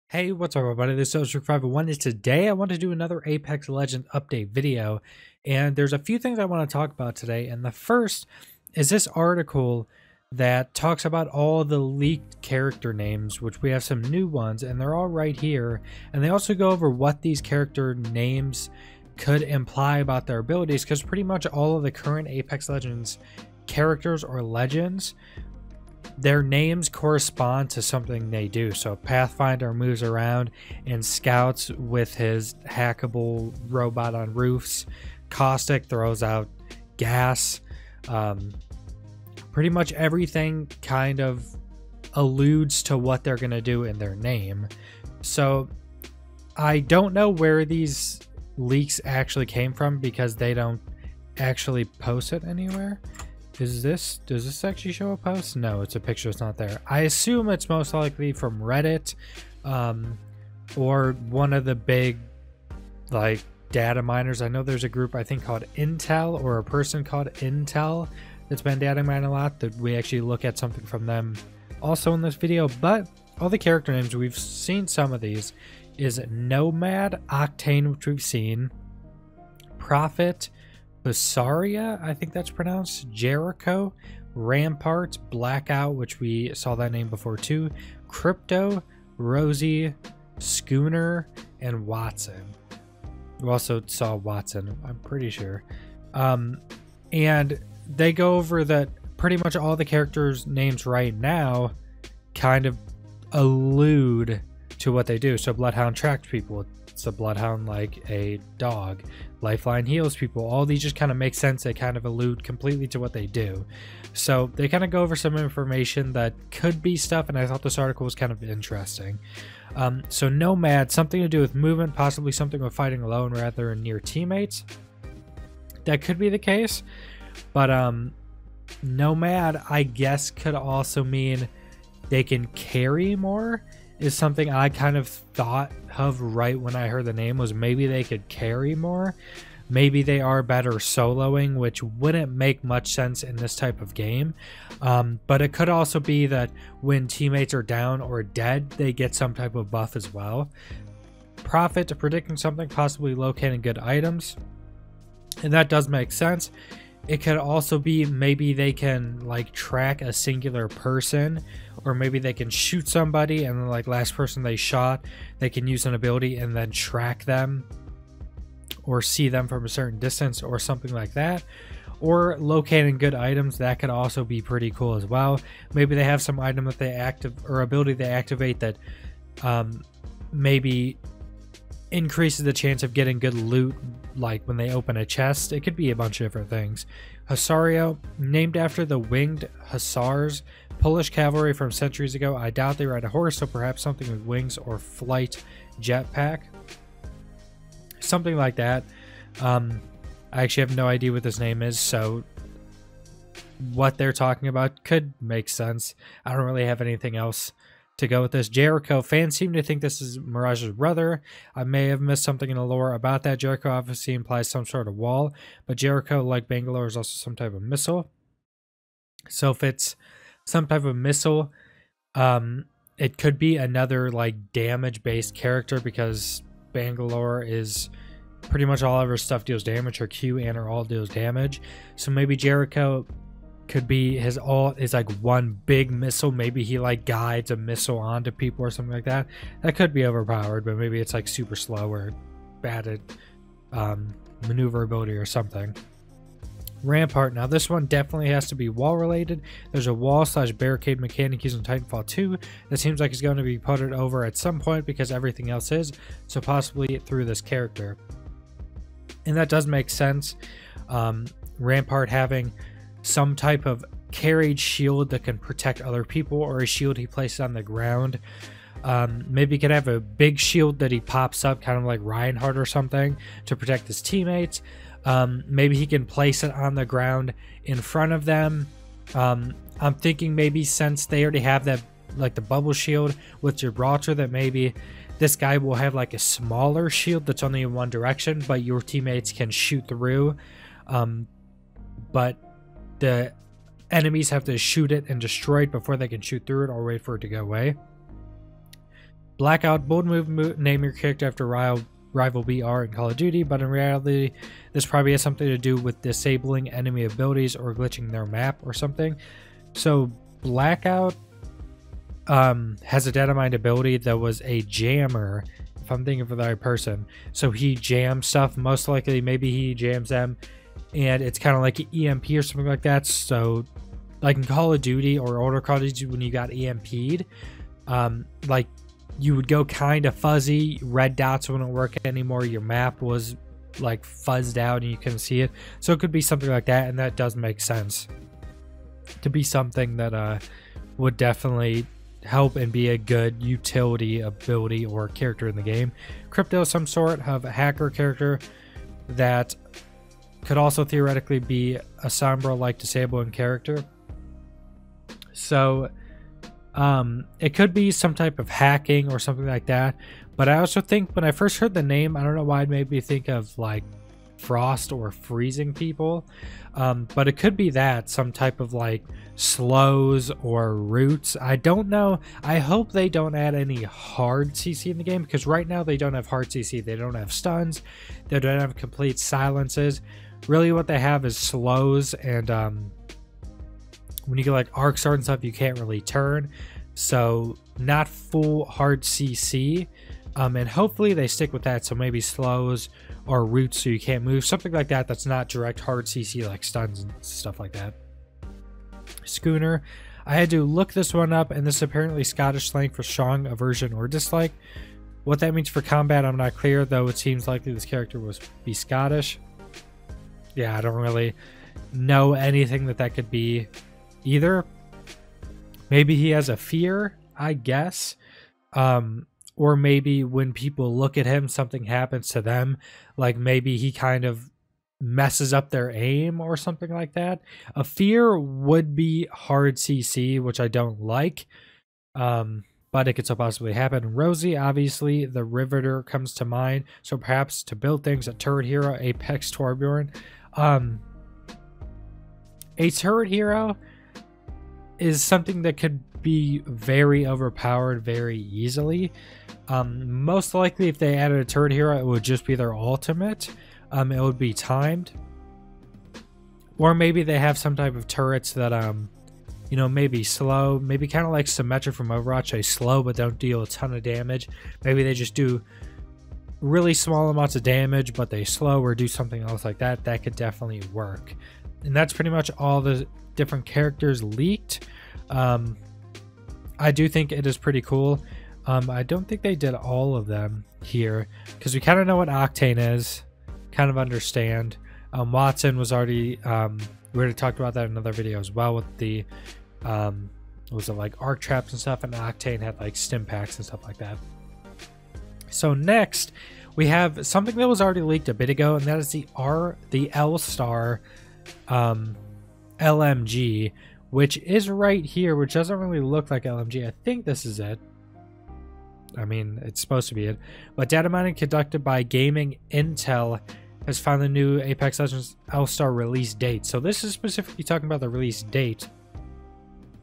Hey, what's up everybody? This is Strict501 and today I want to do another Apex Legends update video, and there's a few things I want to talk about today. And the first is this article that talks about all the leaked character names, which we have some new ones and they're all right here, and they also go over what these character names could imply about their abilities, because pretty much all of the current Apex Legends characters or legends, their names correspond to something they do. So Pathfinder moves around and scouts with his hackable robot on roofs. Caustic throws out gas. Pretty much everything kind of alludes to what they're going to do in their name. So I don't know where these leaks actually came from because they don't actually post it anywhere. Does this actually show a post? No, it's a picture, it's not there. I assume it's most likely from Reddit, or one of the big like data miners. I know there's a group I think called Intel, or a person called Intel that's been data mining a lot, that we actually look at something from them also in this video. But all the character names, we've seen some of these, is Nomad, Octane, which we've seen, Prophet, Basaria, I think that's pronounced, Jericho, Rampart, Blackout, which we saw that name before too, Crypto, Rosie, Schooner, and Watson. We also saw Watson, I'm pretty sure. And they go over that pretty much all the characters' names right now kind of allude to what they do. So Bloodhound tracks people. It's a Bloodhound like a dog. Lifeline heals people. All these just kind of make sense. They kind of allude completely to what they do. So they kind of go over some information that could be stuff, and I thought this article was kind of interesting. So Nomad, something to do with movement, possibly something with fighting alone rather than near teammates. That could be the case. But Nomad, I guess, could also mean they can carry more, is something I kind of thought of right when I heard the name, was maybe they could carry more. Maybe they are better soloing, which wouldn't make much sense in this type of game. But it could also be that when teammates are down or dead, they get some type of buff as well. Prophet, predicting something, possibly locating good items. And that does make sense. It could also be maybe they can like track a singular person, or maybe they can shoot somebody and then like last person they shot, they can use an ability and then track them or see them from a certain distance or something like that. Or locating good items, that could also be pretty cool as well. Maybe they have some item that they active or ability they activate that maybe increases the chance of getting good loot, like when they open a chest. It could be a bunch of different things. Husario, named after the winged hussars, Polish cavalry from centuries ago. I doubt they ride a horse, so perhaps something with wings or flight jetpack, something like that. I actually have no idea what this name is, so what they're talking about could make sense. I don't really have anything else to go with this. Jericho, fans seem to think this is Mirage's brother. I may have missed something in the lore about that. Jericho obviously implies some sort of wall, but Jericho, like Bangalore, is also some type of missile. So if it's some type of missile, it could be another like damage based character, because Bangalore is pretty much all of her stuff deals damage. Her Q and her all deals damage. So maybe Jericho could be his ult is like one big missile. Maybe he like guides a missile onto people or something like that. That could be overpowered, but maybe it's like super slow or bad at maneuverability or something. Rampart, now this one definitely has to be wall related. There's a wall / barricade mechanic used in Titanfall 2 that seems like it's going to be put over at some point because everything else is, so possibly through this character. And that does make sense. Rampart having some type of carried shield that can protect other people, or a shield he places on the ground. Maybe he could have a big shield that he pops up, kind of like Reinhardt or something, to protect his teammates. Maybe he can place it on the ground in front of them. I'm thinking maybe since they already have that, like the bubble shield with Gibraltar, that maybe this guy will have like a smaller shield that's only in one direction, but your teammates can shoot through. But the enemies have to shoot it and destroy it before they can shoot through it or wait for it to go away. Blackout, bold move, name your character after rival BR in Call of Duty, but in reality, this probably has something to do with disabling enemy abilities or glitching their map or something. So Blackout has a Deadmind ability that was a jammer, if I'm thinking of the right person. So he jams stuff, most likely, maybe he jams them, and it's kind of like an EMP or something like that. So like in Call of Duty or older Call of Duty, when you got EMP'd, like you would go kind of fuzzy, red dots wouldn't work anymore, your map was like fuzzed out and you couldn't see it. So it could be something like that, and that does make sense to be something that would definitely help and be a good utility ability or character in the game. Crypto, some sort of a hacker character that could also theoretically be a Sombra like disabling character. So it could be some type of hacking or something like that. But I also think when I first heard the name, I don't know why it made me think of like frost or freezing people, but it could be that, some type of like slows or roots. I don't know. I hope they don't add any hard CC in the game, because right now they don't have hard CC. They don't have stuns, they don't have complete silences. Really what they have is slows, and when you get like arc sword and stuff, you can't really turn, so not full hard CC. And hopefully they stick with that, so maybe slows or roots so you can't move, something like that, that's not direct hard CC like stuns and stuff like that. Schooner, I had to look this one up, and this is apparently Scottish slang for strong, aversion, or dislike. What that means for combat, I'm not clear, though it seems likely this character was be Scottish. Yeah, I don't really know anything that could be either. Maybe he has a fear, I guess. Or maybe when people look at him, something happens to them. Like maybe he kind of messes up their aim or something like that. A fear would be hard CC, which I don't like. But it could so possibly happen. Rosie, obviously, the Riveter comes to mind. So perhaps to build things, a turret hero, Apex Torbjorn. A turret hero is something that could be very overpowered very easily. Most likely if they added a turret hero, it would just be their ultimate. It would be timed, or maybe they have some type of turrets that you know, maybe slow, maybe kind of like Symmetra from Overwatch. They slow but don't deal a ton of damage. Maybe they just do really small amounts of damage but they slow, or do something else like that. That could definitely work. And that's pretty much all the different characters leaked. I do think it is pretty cool. I don't think they did all of them here, because we kind of know what Octane is, kind of understand. Watson was already, we already talked about that in another video as well, with the, was it like arc traps and stuff, and Octane had like stim packs and stuff like that. So next, we have something that was already leaked a bit ago, and that is the L-Star LMG, which is right here, which doesn't really look like LMG. I think this is it. I mean, it's supposed to be it. But data mining conducted by Gaming Intel has found the new Apex Legends L-Star release date. So this is specifically talking about the release date.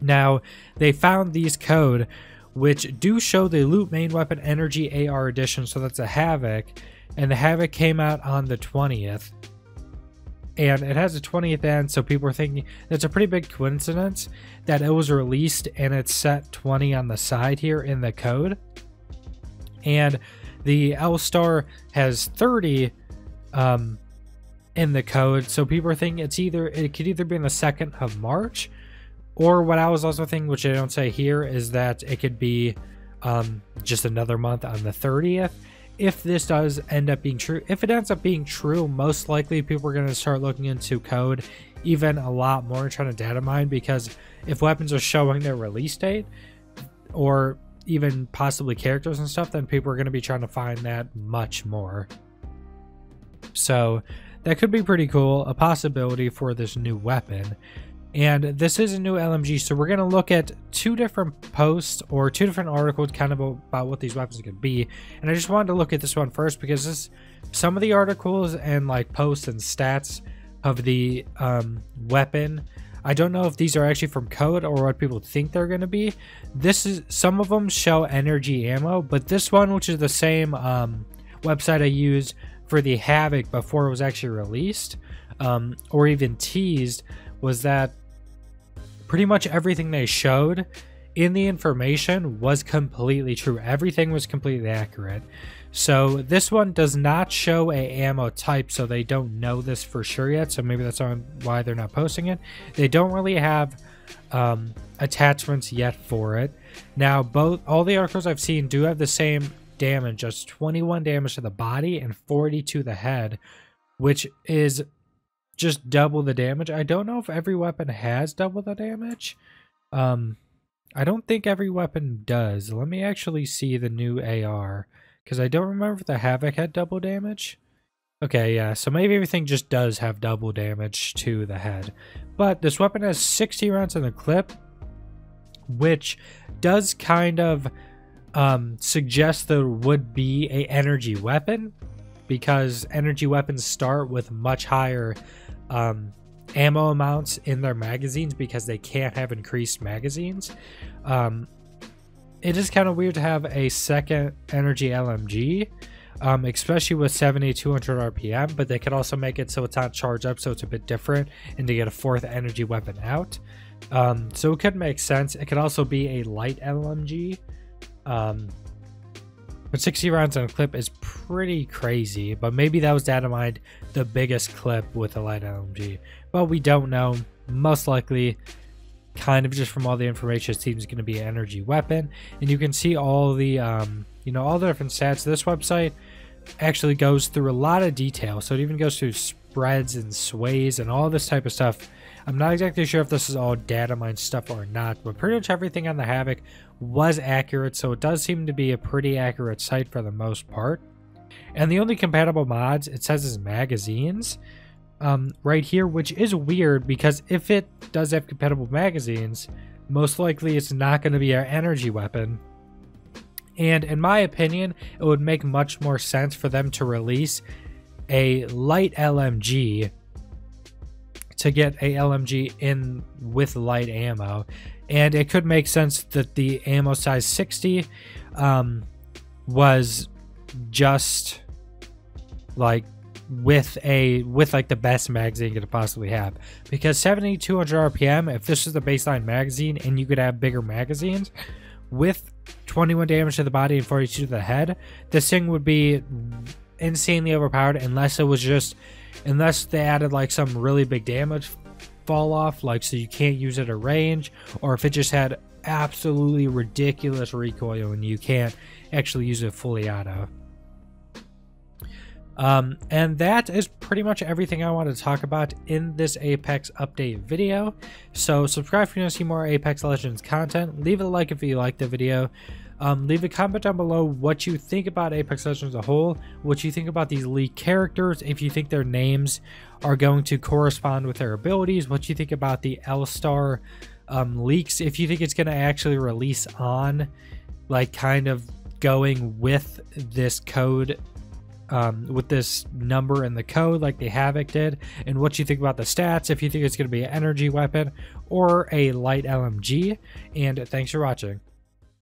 Now, they found these code, which do show the Loot Main Weapon Energy AR Edition. So that's a Havoc. And the Havoc came out on the 20th. And it has a 20th end, so people are thinking that's a pretty big coincidence that it was released and it's set 20 on the side here in the code. And the L-Star has 30 in the code, so people are thinking it could either be in the 2nd of March, or what I was also thinking, which I don't say here, is that it could be just another month on the 30th. If this does end up being true, if it ends up being true, most likely people are going to start looking into code even a lot more, trying to data mine, because if weapons are showing their release date, or even possibly characters and stuff, then people are going to be trying to find that much more. So that could be pretty cool, a possibility for this new weapon. And this is a new LMG, so we're going to look at two different posts, or two different articles kind of about what these weapons could be. And I just wanted to look at this one first, because some of the articles and like posts and stats of the weapon I don't know if these are actually from code or what people think they're going to be. Some of them show energy ammo, but this one, which is the same website I used for the Havoc before it was actually released, or even teased, was that pretty much everything they showed in the information was completely true. Everything was completely accurate. So this one does not show a ammo type, so they don't know this for sure yet, so maybe that's why they're not posting it. They don't really have attachments yet for it. Now, all the articles I've seen do have the same damage, just 21 damage to the body and 40 to the head, which is just double the damage. I don't know if every weapon has double the damage. I don't think every weapon does. Let me actually see the new AR, because I don't remember if the Havoc had double damage. Okay, yeah, so maybe everything just does have double damage to the head. But this weapon has 60 rounds in the clip, which does kind of suggest there would be a energy weapon, because energy weapons start with much higher ammo amounts in their magazines because they can't have increased magazines. It is kind of weird to have a second energy LMG, especially with 7200 RPM, but they could also make it so it's not charged up, so it's a bit different, and to get a fourth energy weapon out. So it could make sense. It could also be a light LMG. But 60 rounds on a clip is pretty crazy, but maybe that was data mined the biggest clip with a light LMG. But we don't know. Most likely, kind of just from all the information, it seems going to be an energy weapon. And you can see all the, all the different stats. This website actually goes through a lot of detail. So it even goes through spreads and sways and all this type of stuff. I'm not exactly sure if this is all data mine stuff or not, but pretty much everything on the Havoc was accurate, so it does seem to be a pretty accurate site for the most part. And the only compatible mods it says is magazines right here, which is weird, because if it does have compatible magazines, most likely it's not going to be our energy weapon. And in my opinion, it would make much more sense for them to release a light LMG to get a LMG in with light ammo. And it could make sense that the ammo size 60 was just like with like the best magazine you could possibly have, because 7200 RPM, if this is the baseline magazine and you could have bigger magazines with 21 damage to the body and 42 to the head, this thing would be insanely overpowered, unless they added like some really big damage fall off, like so you can't use it at range, or if it just had absolutely ridiculous recoil and you can't actually use it fully auto. And that is pretty much everything I want to talk about in this Apex update video. So subscribe if you want to see more Apex Legends content. Leave a like if you liked the video. Leave a comment down below what you think about Apex Legends as a whole, what you think about these leaked characters, if you think their names are going to correspond with their abilities, what you think about the L-Star leaks, if you think it's going to actually release on, like, kind of going with this code, with this number in the code like the Havoc did, and what you think about the stats, if you think it's going to be an energy weapon or a light LMG. And thanks for watching.